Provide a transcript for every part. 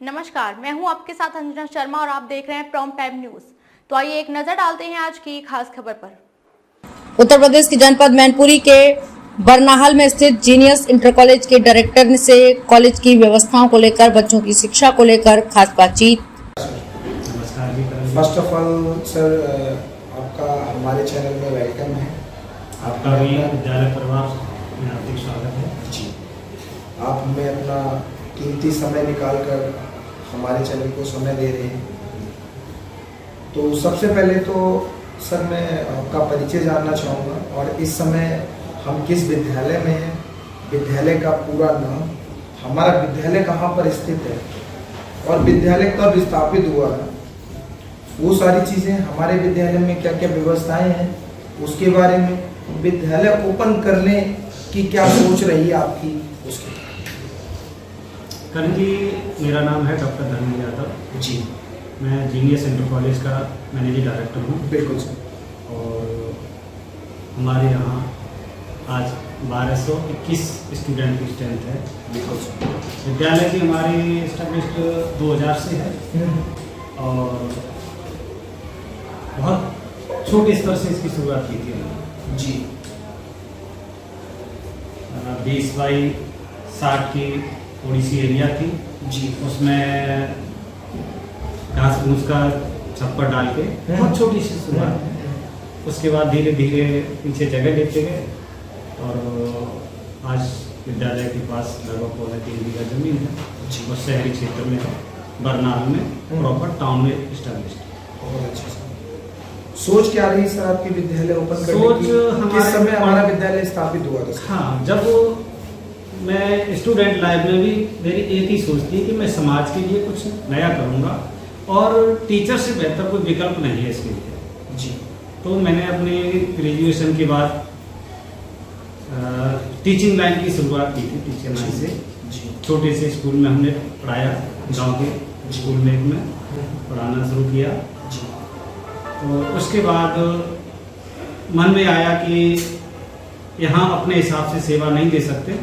नमस्कार, मैं हूं आपके साथ अंजना शर्मा और आप देख रहे हैं प्राइम टाइम न्यूज। तो आइए एक नजर डालते हैं आज की खास खबर पर। उत्तर प्रदेश के जनपद मैनपुरी के बरनाहल में स्थित जीनियस इंटर कॉलेज के डायरेक्टर से कॉलेज की व्यवस्थाओं को लेकर, बच्चों की शिक्षा को लेकर खास बातचीत। फर्स्ट ऑफ ऑल सर, आपका हमारे चैनल में वेलकम है। आपका भी विद्यालय परिवार में हार्दिक स्वागत है। जी, आप हमें अपना कीमती समय निकालकर हमारे चैनल को समय दे रहे हैं। तो सबसे पहले तो सर मैं आपका परिचय जानना चाहूँगा और इस समय हम किस विद्यालय में हैं, विद्यालय का पूरा नाम, हमारा विद्यालय कहाँ पर स्थित है और विद्यालय कब स्थापित हुआ है, वो सारी चीज़ें, हमारे विद्यालय में क्या क्या व्यवस्थाएं हैं उसके बारे में, विद्यालय ओपन करने की क्या सोच रही है आपकी, उसके। करण जी, मेरा नाम है डॉक्टर धर्मेंद्र यादव जी, मैं जीनियस इंटर कॉलेज का मैनेजिंग डायरेक्टर हूँ। बिल्कुल सर। और हमारे यहाँ आज 1221 स्टूडेंट की स्ट्रेंथ है। बिल्कुल सर। विद्यालय की हमारी एस्टेब्लिश्ड 2000 से है और बहुत छोटे स्तर से इसकी शुरुआत की थी हमने। जी, 20 बाई 60 की थोड़ी सी एरिया थी जी, उसमें घास फूस का छप्पर डाल के बहुत छोटी सी शुरुआत। उसके बाद धीरे धीरे पीछे जगह लेते गए और आज विद्यालय के पास लगभग 3.5 बीघा जमीन है जी। और शहरी क्षेत्र में है, बरनाल में, प्रॉपर टाउन में इस्टेब्लिश्ड। बहुत अच्छा सर। सोच क्या रही सर आपकी विद्यालय ओपन करने सोच की? किस समय हमारा विद्यालय स्थापित हुआ था? हाँ, जब मैं स्टूडेंट लाइफ में भी मेरी एक ही सोच थी कि मैं समाज के लिए कुछ नया करूँगा और टीचर से बेहतर कोई विकल्प नहीं है इसके लिए। जी, तो मैंने अपनी ग्रेजुएशन के बाद टीचिंग लाइन की शुरुआत की थी, टीचर लाइन से। जी, छोटे से स्कूल में हमने पढ़ाया, गांव के स्कूल में एक में पढ़ाना शुरू किया। जी, तो उसके बाद मन में आया कि यहाँ अपने हिसाब से सेवा नहीं दे सकते,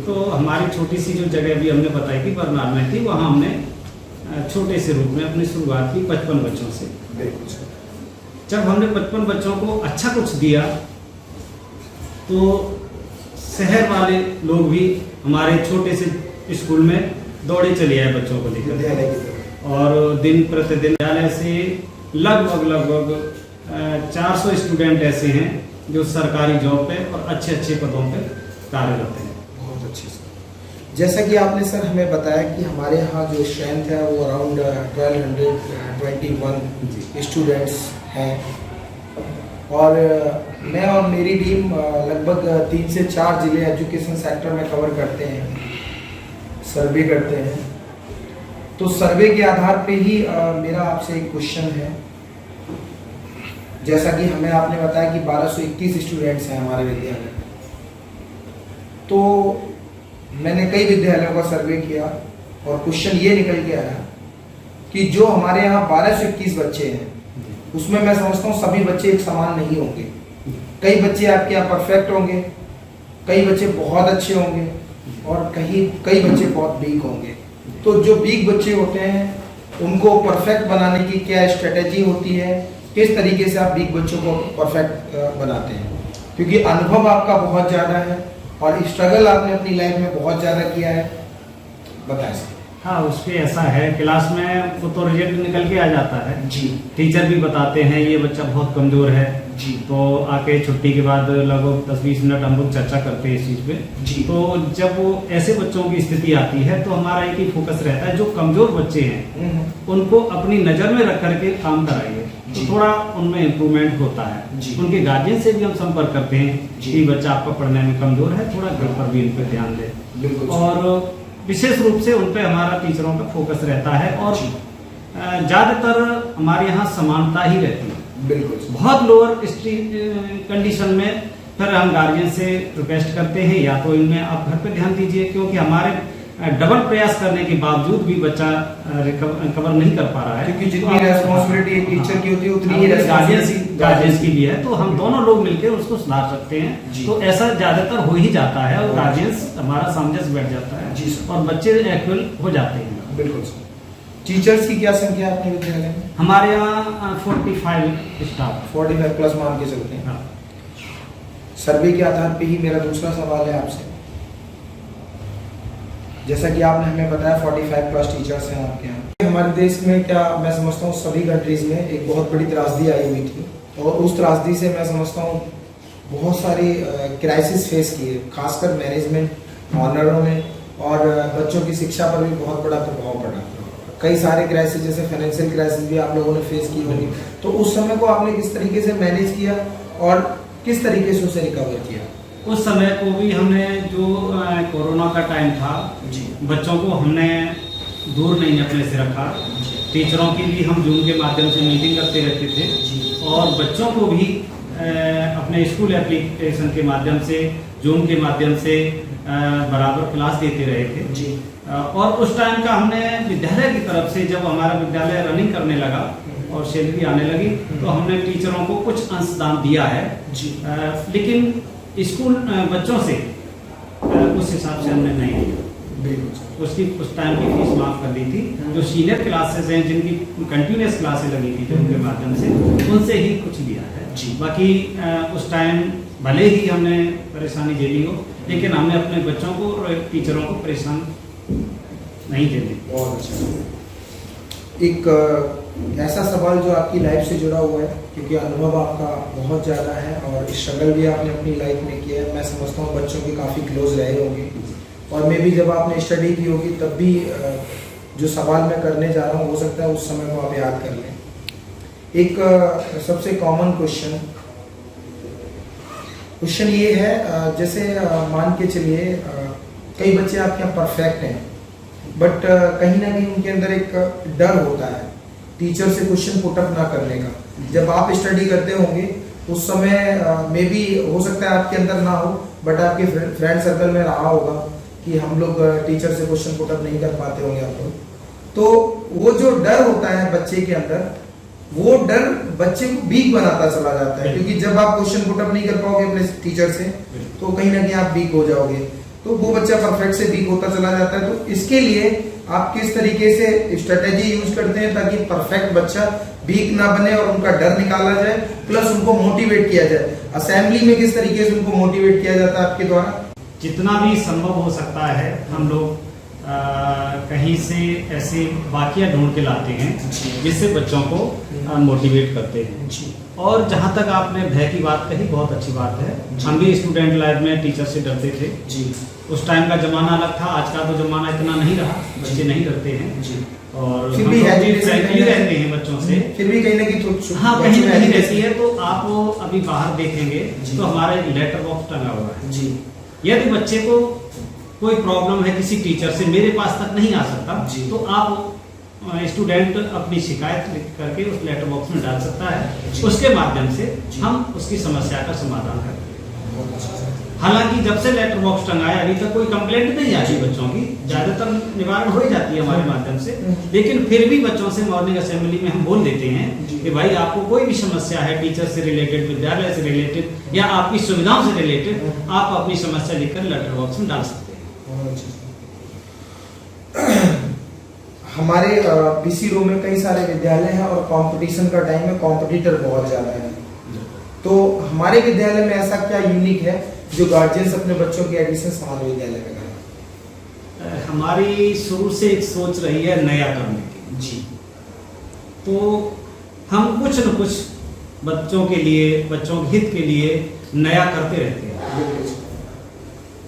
तो हमारी छोटी सी जो जगह भी हमने बताई थी बरनाल में थी, वहाँ हमने छोटे से रूप में अपनी शुरुआत की 55 बच्चों से। बिल्कुल सर। जब हमने 55 बच्चों को अच्छा कुछ दिया तो शहर वाले लोग भी हमारे छोटे से स्कूल में दौड़े चले आए बच्चों को लेकर विद्यालय की तरफ। और दिन प्रतिदिन विद्यालय से लगभग 400 स्टूडेंट ऐसे हैं जो सरकारी जॉब पे और अच्छे अच्छे पदों पे कार्यरत हैं। बहुत अच्छे सर। जैसा कि आपने सर हमें बताया कि हमारे यहाँ जो स्ट्रेंथ है वो अराउंड 1221 स्टूडेंट्स हैं और मैं और मेरी टीम लगभग 3 से 4 जिले एजुकेशन सेक्टर में कवर करते हैं, सर्वे करते हैं। तो सर्वे के आधार पे ही मेरा आपसे एक क्वेश्चन है। जैसा कि हमें आपने बताया कि 1221 स्टूडेंट्स हैं हमारे विद्यालय, तो मैंने कई विद्यालयों का सर्वे किया और क्वेश्चन ये निकल के आया कि जो हमारे यहाँ 1221 बच्चे हैं उसमें मैं समझता हूँ सभी बच्चे एक समान नहीं होंगे। कई बच्चे आपके यहाँ परफेक्ट होंगे, कई बच्चे बहुत अच्छे होंगे और कई बच्चे बहुत वीक होंगे। तो जो वीक बच्चे होते हैं उनको परफेक्ट बनाने की क्या स्ट्रेटेजी होती है, किस तरीके से आप वीक बच्चों को परफेक्ट बनाते हैं? क्योंकि अनुभव आपका बहुत ज़्यादा है और स्ट्रगल आपने अपनी लाइफ में बहुत ज़्यादा किया है, बताएं सर। हाँ, उसपे ऐसा है, क्लास में वो तो रिजल्ट निकल के आ जाता है जी, टीचर भी बताते हैं ये बच्चा बहुत कमजोर है जी, तो आके छुट्टी के बाद लगभग 10-20 मिनट हम लोग चर्चा करते हैं इस चीज पे। जी। तो जब वो ऐसे बच्चों की स्थिति आती है तो हमारा एक ही फोकस रहता है, जो कमजोर बच्चे हैं उनको अपनी नजर में रख करके काम कराइए तो थोड़ा उनमें इम्प्रूवमेंट होता है। जी। उनके गार्जियन से भी हम संपर्क करते हैं कि बच्चा आपका पढ़ने में कमजोर है, थोड़ा घर पर भी इन पर ध्यान दे। बिल्कुल। और विशेष रूप से उन पे हमारा टीचरों का फोकस रहता है और ज्यादातर हमारे यहाँ समानता ही रहती है। बिल्कुल। बहुत लोअर कंडीशन में फिर हम गार्जियन से रिक्वेस्ट करते हैं या तो इनमें आप घर पे ध्यान दीजिए, क्योंकि हमारे डबल प्रयास करने के बावजूद भी बच्चा कवर नहीं कर पा रहा है, क्योंकि जितनी रेस्पॉन्सिबिलिटी एक टीचर की होती है उतनी ही गार्जियंस की भी है। तो हम दोनों लोग मिलकर उसको सुधार सकते हैं। तो ऐसा ज्यादातर हो ही जाता है और गार्जियंस हमारा सामंजस्य बैठ जाता है और बच्चे एक्चुअल हो जाते हैं। बिल्कुल सर। टीचर्स की क्या संख्या है अपने विद्यालय में? हमारे यहाँ 45 स्टाफ। 45 प्लस मान के चलते हैं। हाँ। सर्वे के आधार पे ही मेरा दूसरा सवाल है आपसे, जैसा कि आपने हमें बताया 45 प्लस टीचर्स हैं आपके यहाँ। हमारे देश में, क्या मैं समझता हूँ सभी कंट्रीज में एक बहुत बड़ी त्रासदी आई हुई थी, और उस त्रासदी से मैं समझता हूँ बहुत सारी क्राइसिस फेस किए, खासकर मैनेजमेंट ऑनरों ने, और बच्चों की शिक्षा पर भी बहुत बड़ा प्रभाव पड़ा। कई सारे क्राइसिस, जैसे फाइनेंशियल क्राइसिस भी आप लोगों ने फेस की होगी, तो उस समय को आपने किस तरीके से मैनेज किया और किस तरीके से उसे रिकवर किया? उस समय को भी हमने, जो कोरोना का टाइम था जी, बच्चों को हमने दूर नहीं अपने से रखा। टीचरों की भी हम जूम के माध्यम से मीटिंग करते रहते थे जी, और बच्चों को भी अपने स्कूल एप्लीकेशन के माध्यम से, जूम के माध्यम से बराबर क्लास देते रहे थे जी। और उस टाइम का हमने विद्यालय की तरफ से, जब हमारा विद्यालय रनिंग करने लगा और सैलरी आने लगी, तो हमने टीचरों को कुछ अंशदान दिया है जी। लेकिन स्कूल बच्चों से उस हिसाब से हमने नहीं दिया। उसकी उस टाइम की फीस माफ कर दी थी। जो सीनियर क्लासेस हैं, जिनकी कंटिन्यूस क्लासेस लगी थी उनके माध्यम से, उनसे ही कुछ लिया है जी। बाकी उस टाइम भले ही हमने परेशानी झेली हो, लेकिन हमने अपने बच्चों को और टीचरों को परेशान नहीं झेली। बहुत अच्छा। एक ऐसा सवाल जो आपकी लाइफ से जुड़ा हुआ है, क्योंकि अनुभव आपका बहुत ज़्यादा है और स्ट्रगल भी आपने अपनी लाइफ में किया है। मैं समझता हूँ बच्चों के काफ़ी क्लोज रहे होंगे, और मे भी जब आपने स्टडी की होगी तब भी जो सवाल मैं करने जा रहा हूँ, हो सकता है उस समय को आप याद कर लें। एक सबसे कॉमन क्वेश्चन ये है, जैसे मान के चलिए कई बच्चे आपके यहाँ परफेक्ट हैं, बट कहीं ना कहीं उनके अंदर एक डर होता है टीचर से क्वेश्चन पुट अप ना करने का। जब आप स्टडी करते होंगे उस समय मे बी हो सकता है आपके अंदर ना हो, बट आपके फ्रेंड सर्कल में रहा होगा कि हम लोग टीचर से क्वेश्चन पुट अप नहीं कर पाते होंगे आप लोग। तो वो जो डर होता है बच्चे के अंदर, वो डर बच्चे को वीक बनाता चला जाता है, क्योंकि जब आप क्वेश्चन पुट अप नहीं कर पाओगे अपने टीचर से, तो कहीं ना कहीं आप वीक हो जाओगे, तो वो बच्चा परफेक्ट से वीक होता चला जाता है। तो इसके लिए आप किस तरीके से स्ट्रेटेजी यूज करते हैं ताकि परफेक्ट बच्चा वीक ना बने और उनका डर निकाला जाए, प्लस उनको मोटिवेट किया जाए? असेंबली में किस तरीके से उनको मोटिवेट किया जाता है आपके द्वारा? जितना भी संभव हो सकता है हम लोग कहीं से ऐसे वाकया ढूंढ के लाते हैं जिससे बच्चों को मोटिवेट करते हैं। और जहाँ तक आपने भय की बात कही, बहुत अच्छी बात है। हम भी स्टूडेंट लाइफ में टीचर से डरते थे जी। उस टाइम का जमाना अलग था, आज का तो जमाना इतना नहीं रहा, बच्चे नहीं डरते हैं जी। और फिर भी फ्रैंकली रहते हैं बच्चों से। फिर भी कहीं ना कहीं हाँ, कहीं नहीं रहती है। तो आप वो अभी बाहर देखेंगे तो हमारे लेटर बॉक्स टंगा हुआ है जी। यदि बच्चे को कोई प्रॉब्लम है किसी टीचर से, मेरे पास तक नहीं आ सकता, तो आप स्टूडेंट अपनी शिकायत लिख करके उस लेटर बॉक्स में डाल सकता है। उसके माध्यम से हम उसकी समस्या का समाधान करते हैं। हालांकि जब से लेटर बॉक्स टंगाया अभी तक कोई कंप्लेंट नहीं आई बच्चों की, ज्यादातर निवारण हो ही जाती है हमारे माध्यम से। लेकिन फिर भी बच्चों से मॉर्निंग असेंबली में हम बोल देते हैं कि भाई आपको कोई भी समस्या है टीचर से रिलेटेड, विद्यालय से रिलेटेड या आपकी सुविधाओं से रिलेटेड, आप अपनी समस्या लिखकर लेटर बॉक्स में डाल सकते हैं। हमारे पीसी रो में कई सारे विद्यालय हैं और कंपटीशन का टाइम है, कॉम्पिटिटर बहुत ज्यादा है। तो हमारे विद्यालय में ऐसा क्या यूनिक है जो गार्जियंस अपने बच्चों की एडमिशन हमारे विद्यालय में करें? हमारी शुरू से एक सोच रही है नया करने की जी। तो हम कुछ न कुछ बच्चों के लिए, बच्चों के हित के लिए नया करते रहते हैं।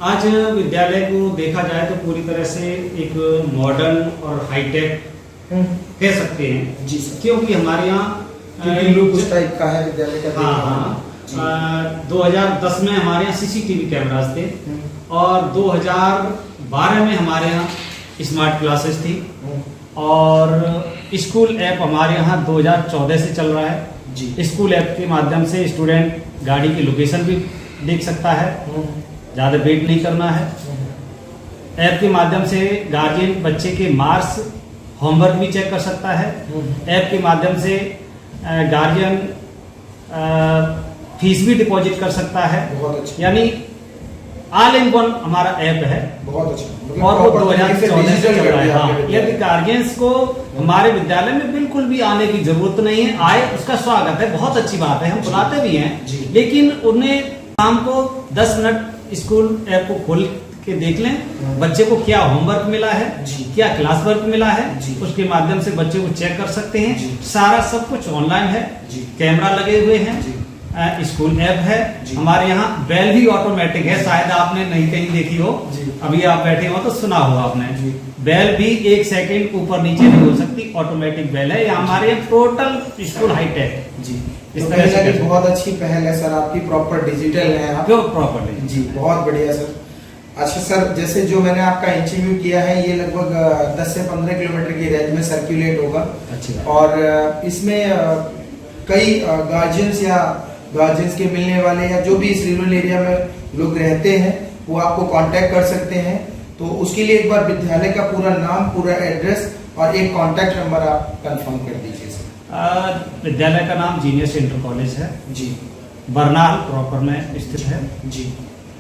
आज विद्यालय को देखा जाए तो पूरी तरह से एक मॉडर्न और हाईटेक कह सकते हैं जी सर। क्योंकि हमारे यहाँ उस टाइप का है विद्यालय का। हाँ, 2010 में हमारे यहाँ सीसीटीवी कैमरास थे और 2012 में हमारे यहाँ स्मार्ट क्लासेस थी और स्कूल ऐप हमारे यहाँ 2014 से चल रहा है जी। स्कूल ऐप के माध्यम से स्टूडेंट गाड़ी की लोकेशन भी देख सकता है, ज़्यादा वेट नहीं करना है। ऐप के माध्यम से गार्जियन बच्चे के मार्क्स, होमवर्क भी चेक कर सकता है। ऐप के माध्यम से गार्जियन फीस भी डिपॉजिट कर सकता है। यानी ऑल इन वन हमारा ऐप है बहुत अच्छा, मतलब और वो proper तरीके से 2014 से digital चल कर रहा है। दिया हाँ, आपके विद्यालय यदि गार्जियंस को हमारे विद्यालय में बिल्कुल भी आने की जरूरत नहीं है, आए उसका स्वागत है, बहुत अच्छी बात है, हम बुलाते भी हैं, जी। लेकिन उन्हें शाम को 10 मिनट स्कूल ऐप को खोल के देख लें बच्चे को क्या होमवर्क मिला है, जी। क्या क्लास वर्क मिला है, जी। उसके माध्यम से बच्चे को चेक कर सकते जी। हैं। सारा सब कुछ ऑनलाइन है, जी। कैमरा लगे हुए हैं, जी। स्कूल ऐप है, जी। हमारे यहाँ बेल भी ऑटोमेटिक है, शायद आपने नहीं कहीं देखी हो, जी। अभी आप बैठे हो तो सुना होगा आपने। जी। बेल भी 1 सेकंड ऊपर नीचे नहीं हो सकती, ऑटोमेटिक बेल है। ये हमारे यहाँ टोटल स्कूल हाईटेक जी, इस तो तरह कहीं से ना कहीं कैसे? बहुत अच्छी पहल है सर आपकी, प्रॉपर डिजिटल है आप। प्रॉपर्ली जी, बहुत बढ़िया सर। अच्छा सर, जैसे जो मैंने आपका इंटरव्यू किया है ये लगभग 10 से 15 किलोमीटर की रेंज में सर्कुलेट होगा, अच्छी बात। और इसमें कई गार्जियंस के मिलने वाले या जो भी इस रूरल एरिया में लोग रहते हैं वो आपको कांटेक्ट कर सकते हैं। तो उसके लिए एक बार विद्यालय का पूरा नाम, पूरा एड्रेस और एक कांटेक्ट नंबर आप कंफर्म कर दीजिए सर। विद्यालय का नाम जीनियस इंटर कॉलेज है, जी बरनाल प्रॉपर में स्थित है। जी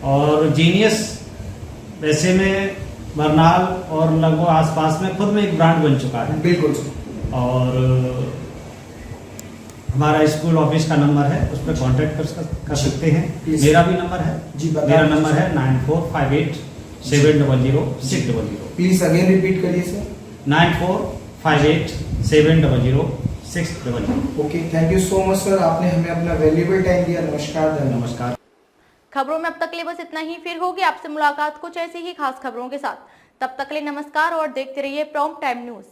और जीनियस वैसे में बरनाल और लगभग आसपास में खुद में एक ब्रांड बन चुका है। बिल्कुल सर। और हमारा स्कूल ऑफिस का नंबर है, उस पर कॉन्टेक्ट कर सकते हैं। Please. मेरा भी नंबर है जी, बता मेरा दीजिए नंबर सर। है 9458 700 600 प्लीज अगेन रिपीट करिए sir. 9458 700 600। Okay, thank you so much sir, आपने हमें अपना वैल्यूएबल टाइम दिया। नमस्कार, धन्यवाद। नमस्कार। खबरों में अब तक के लिए बस इतना ही। फिर होगी आपसे मुलाकात कुछ ऐसी ही खास खबरों के साथ। तब तक के लिए नमस्कार और देखते रहिए प्रॉम्प्ट टाइम न्यूज।